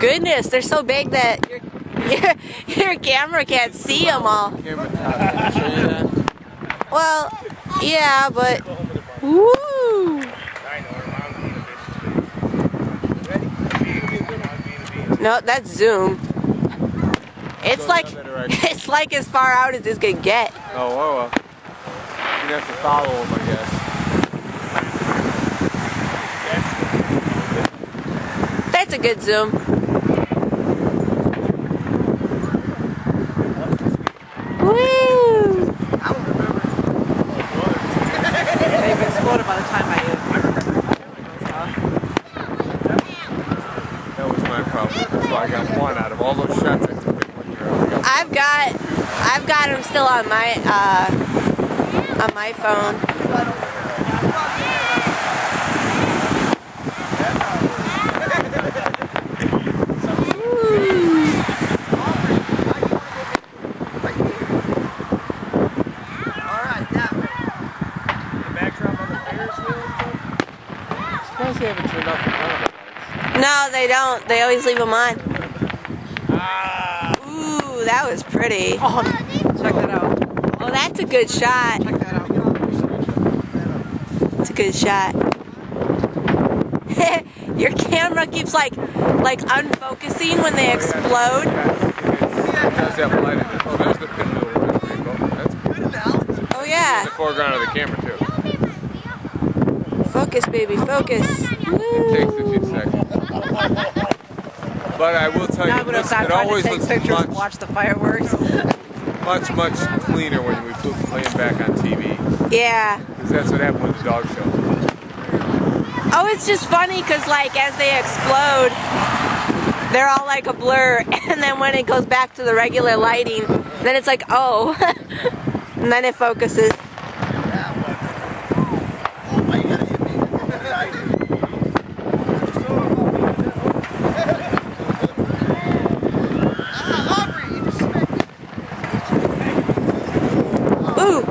goodness, they're so big that your camera can't see them all. Camera top, can I show you that? Well, yeah, but woo! No, that's zoom. It's like as far out as it's gonna get. Oh, well. You have to follow them, I guess. That's a good zoom. Woo! They've exploded by the time I That was my problem. So I got one out of all those shots. I took one year. I've got them still on my phone. They haven't turned off the lights. No, they don't. They always leave them on. Ooh, that was pretty. Oh, check that out. Oh, that's a good shot. Check that out. It's a good shot. Your camera keeps like unfocusing when they explode. It does have light in it. Oh, there's the pinwheel rainbow. That's good. Oh yeah. In the foreground of the camera too. Focus, baby, focus. It takes a few seconds. But I will tell you, it always looks pictures and watch the fireworks. much cleaner when we play them back on TV. Yeah. Because that's what happened with the dog show. Oh, it's just funny because like as they explode, they're all like a blur, and then when it goes back to the regular lighting, then it's like, oh, and then it focuses. Ooh.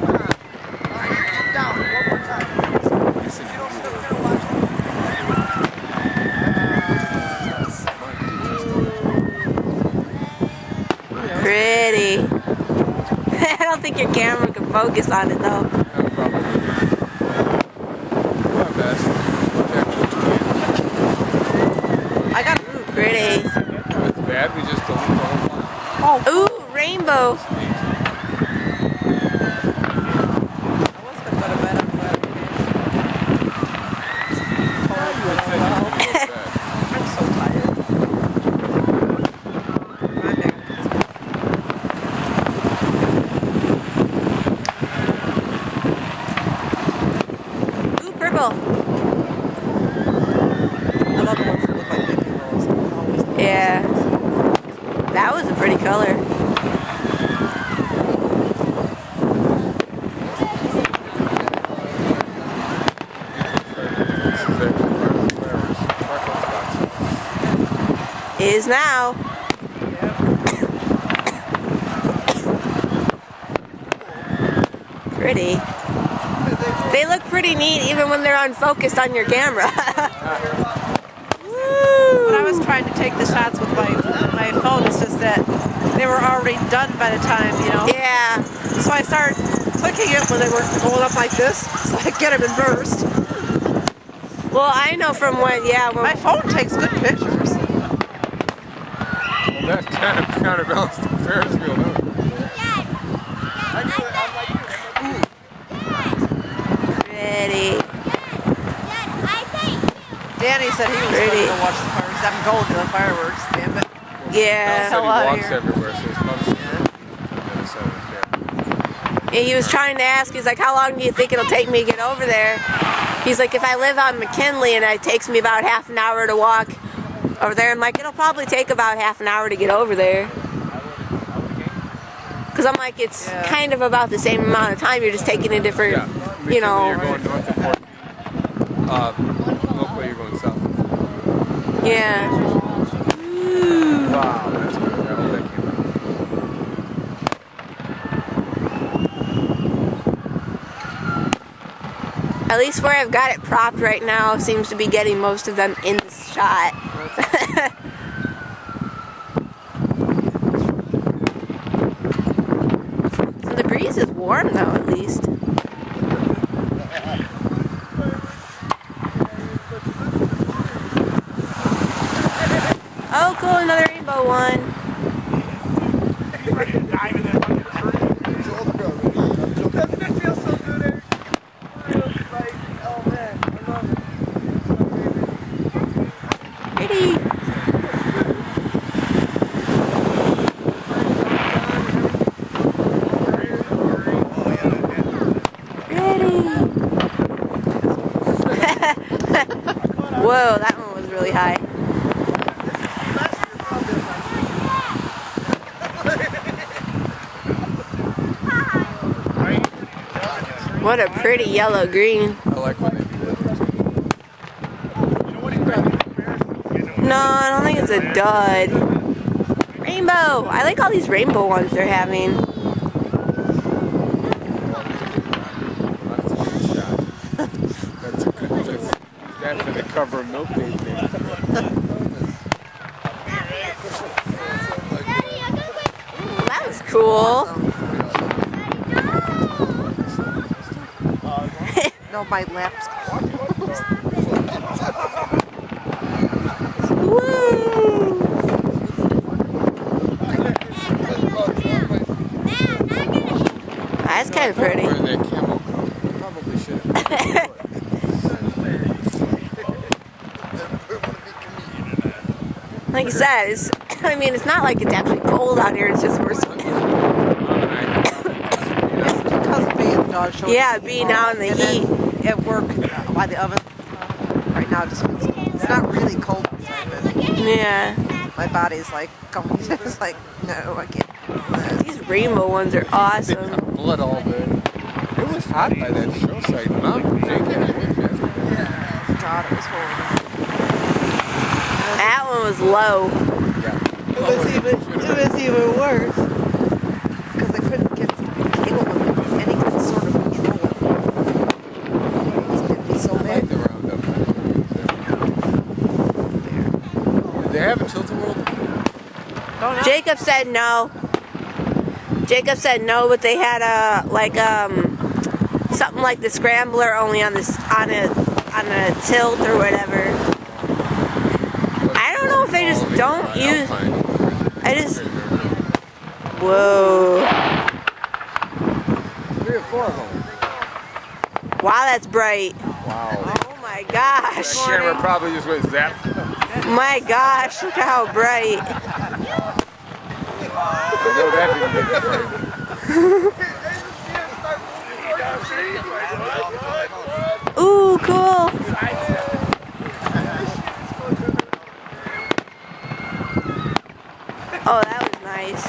Pretty. I don't think your camera can focus on it though. I got pretty. It's bad, we just delete the whole file. Oh. Ooh, rainbow. I'm so tired. Ooh, purple. I love the ones that look like baby rolls. Yeah. That was a pretty color. Is now. Pretty. They look pretty neat even when they're unfocused on your camera. When I was trying to take the shots with my phone, it's just that they were already done by the time, you know? Yeah. So I started clicking it when they were going up like this, so I get them in burst. Well, I know from when, yeah. My phone takes good pictures. Well, that kind of counterbalanced the Ferris wheel, though. Pretty. Danny said he was going to go watch the fireworks. I'm going to the fireworks, damn it. Yeah. He walks here. everywhere, so it's probably Yeah, he was trying to ask, he's like, how long do you think it'll take me to get over there? He's like, if I live on McKinley and it takes me about half an hour to walk over there, I'm like, it'll probably take about half an hour to get over there. Because I'm like, it's kind of about the same amount of time, you're just taking a different, you know. You're going north of 14. Locally you're going south. Yeah. Wow, that's good. I hope that came out. At least where I've got it propped right now seems to be getting most of them in the shot. warm though, at least. Oh, cool, another rainbow one. Doesn't it feel so good, Eric? Like, oh man, I love it. Pretty. Whoa, that one was really high. What a pretty yellow green. I like when they do that. No, I don't think it's a dud. Rainbow! I like all these rainbow ones they're having. That's a good shot. That's for the cover of milk baby. That was cool. No, my lap's Woo! That's kind of pretty. Where that camel comes. Probably should. Like you said, it's, I mean, it's not like it's actually cold out here. It's just we're. because of being dog show. Yeah, being out in the heat. At work by the oven. Right now, it just feels cold. It's not really cold outside, but Yeah. my body's like going. It's like, no, I can't. These rainbow ones are awesome. Blood all day. It was hot by that show site. Mom, Jake had it with you. God, it was horrible. That one was low. Yeah. It was even worse because I couldn't get cable with any sort of control. It's gonna be so I like bad. the roundup. Did they have a tilt-a-whirl? Don't know. Jacob said no. Jacob said no, but they had a something like the scrambler only on this on a tilt or whatever. I don't know if they just don't use. I just. Whoa! 3 or 4 of them. Wow, that's bright. Wow. Oh my gosh! That camera probably just went zap. My gosh! Look how bright. I know that didn't make it frame. Ooh, cool. Oh, that was nice.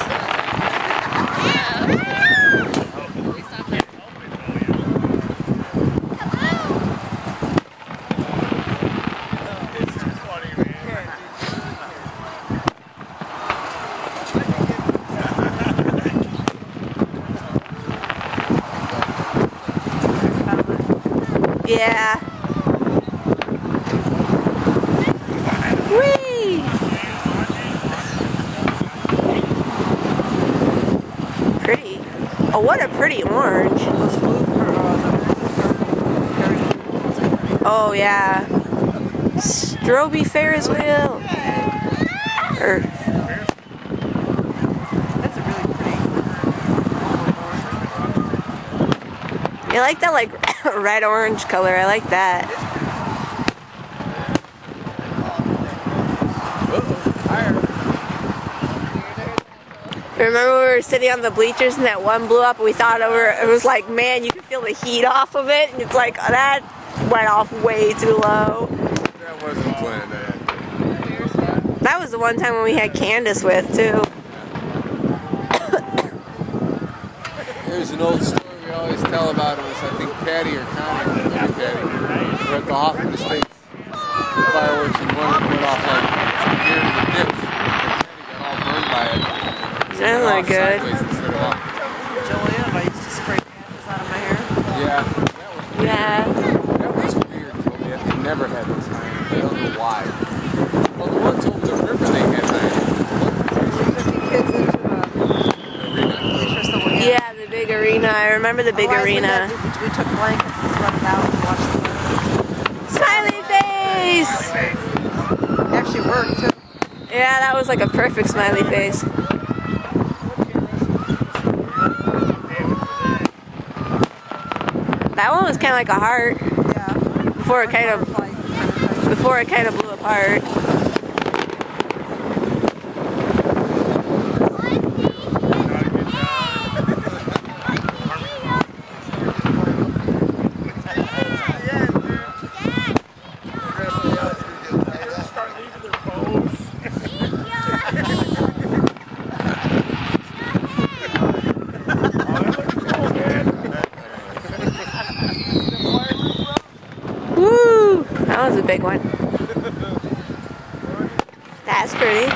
Yeah. Whee! Pretty. Oh, what a pretty orange. Oh, yeah. Stroby Ferris wheel. That's a really pretty. I like that, like, red-orange color. I like that. Remember we were sitting on the bleachers and that one blew up and we thought it was like, man, you can feel the heat off of it, and it's like, oh, that went off way too low. That wasn't planned. That was the one time when we had Candace with, too. There's an old story we always tell about. It was, I think, Patty or Connie, maybe Patty. We're at the Hoffman Estates. Fireworks, and one went off like near to the ditch. Patty got all burned by it. Sounds like good. Julian, I used to spray patches out of my hair. Yeah. Yeah. That was weird, Juliet. They never had this iron. I don't know why. Well, the ones over the river, they had iron. Kids into the bleachers. Yeah, the big arena. I remember the big Otherwise, arena. We took blankets and spread it out and watched the Smiley face! It actually worked too. Yeah, that was like a perfect smiley face. That one was kind of like a heart Yeah. before it kind of blew apart. Woo! That was a big one. That's pretty.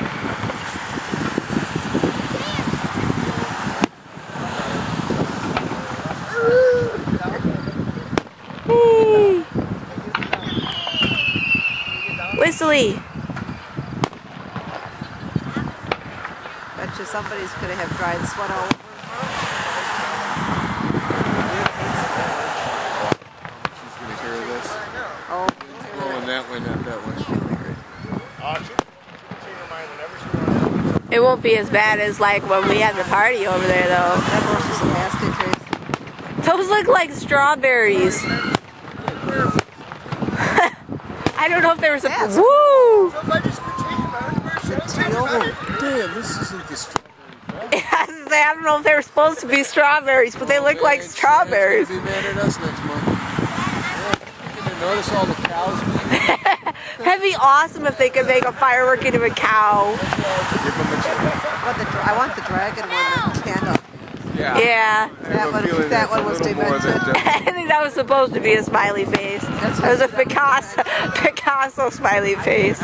Hey. Whistly. Bet you somebody's gonna have dried sweat all over. She's gonna hear this. Oh, Blowing that way, not that way. It won't be as bad as like when we had the party over there though. that was just a basket case. Those look like strawberries. I don't know if they were supposed. Yes. Woo! Damn, this isn't the strawberry. I don't know if they were supposed to be strawberries, but they look like strawberries. Be mad at us next month. You can notice all the cows. That'd be awesome if they could make a firework into a cow. Give them a chance. I want the dragon one, the candle. Yeah. Yeah. I have a feeling that that's one a was little more than demented. just- I think that was supposed to be a smiley face. It was a Picasso smiley face.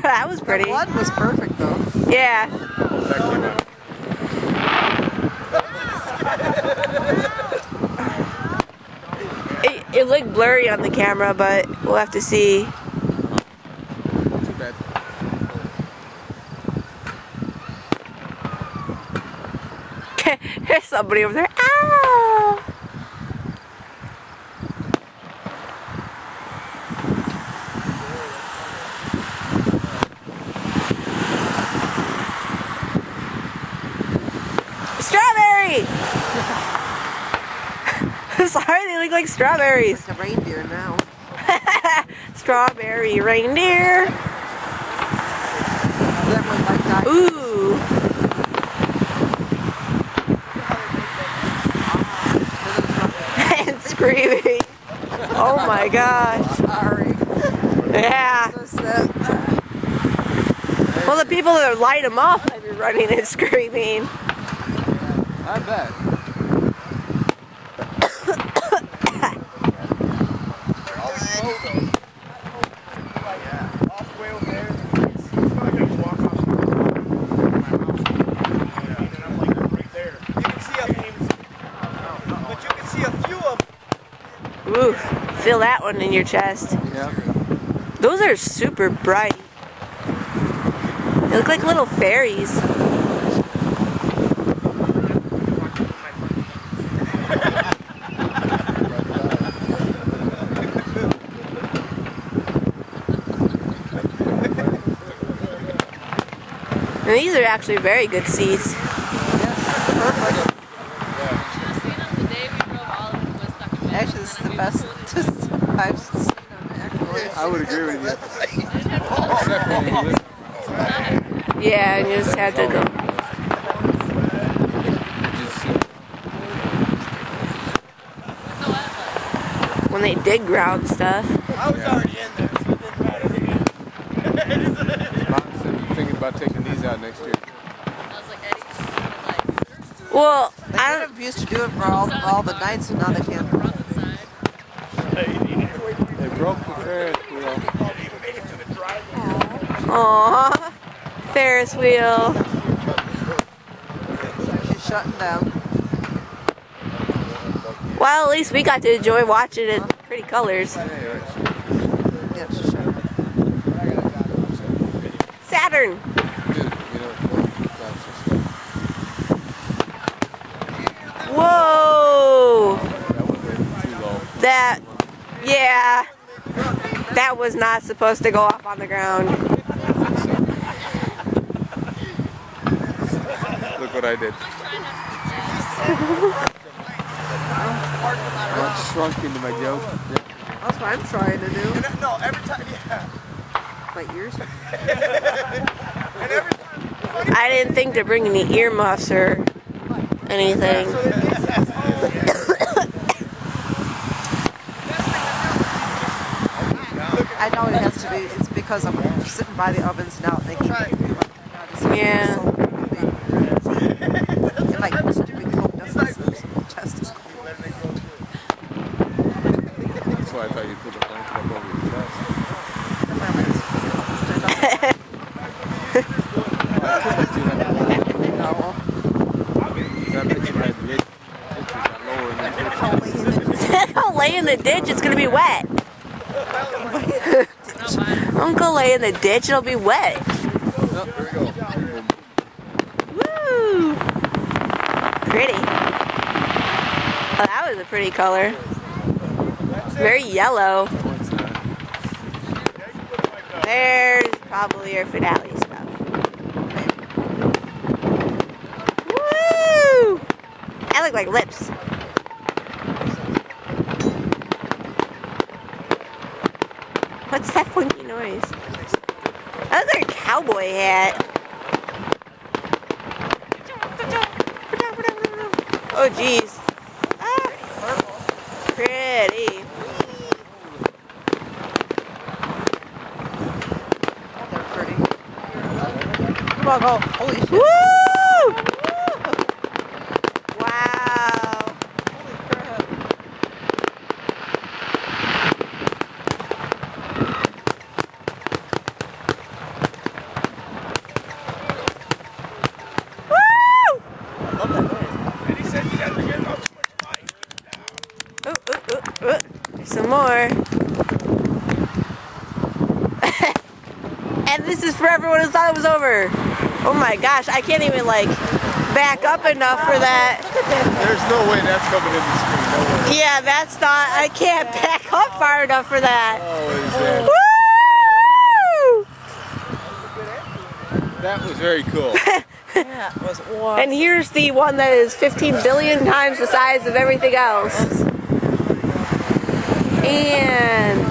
That was pretty. The blood was perfect though. Yeah. that came out. It looked blurry on the camera, but we'll have to see. Too bad. There's somebody over there. Ah! Strawberry! Sorry, they look like strawberries. It's a reindeer now. Strawberry reindeer. That one like died. Ooh. And screaming. Oh my gosh. Sorry. Yeah. So sad. Well, the people that light them off might be running and screaming. I bet. Ooh, feel that one in your chest. Yeah. Those are super bright. They look like little fairies. And these are actually very good seats. Perfect. Actually, this is the best I've seen on actually. I would agree with you. Except for when you live. Yeah, and you just have to go. When they dig ground stuff. I was already in there, so it didn't matter. Mom said you're thinking about taking these out next year. Well, They I could don't. have used to do it for all the nights, and now they can't. They broke the Ferris wheel. Aww, Ferris wheel. She's shutting down. Well, at least we got to enjoy watching it in pretty colors. Yeah, she's shutting down. Saturn. Dude, you know, Whoa. That, yeah, that was not supposed to go off on the ground. Look what I did. I shrunk into my joke. That's what I'm trying to do. No, every time, yeah. My ears. And every time. I didn't think to bring any earmuffs or anything. I know it has to be. It's because I'm sitting by the ovens now thinking. Yeah. If I get stupid coat, doesn't chest is cold. That's why I thought you'd put the blanket up over your chest. Don't lay in the ditch, it's gonna be wet. Don't go lay in the ditch, it'll be wet. Oh, here we go. Woo! Pretty. Oh, that was a pretty color. Very yellow. There's probably your finale stuff. Woo! That looked like lips. What's that funky noise? That looks like a cowboy hat. Oh jeez. Ah. Pretty. They're pretty. Come on, go. Holy shit. Woo! Wow. Holy crap. Woo! And he said you guys are getting up too much light. There's some more. And this is for everyone who thought it was over. Oh my gosh, I can't even like back up enough for that. There's no way that's coming in the screen. No way. Yeah, that's not, I can't back up far enough for that. Oh, is that? Woo! That was very cool. Yeah, it was awesome. And here's the one that is 15 billion times the size of everything else. And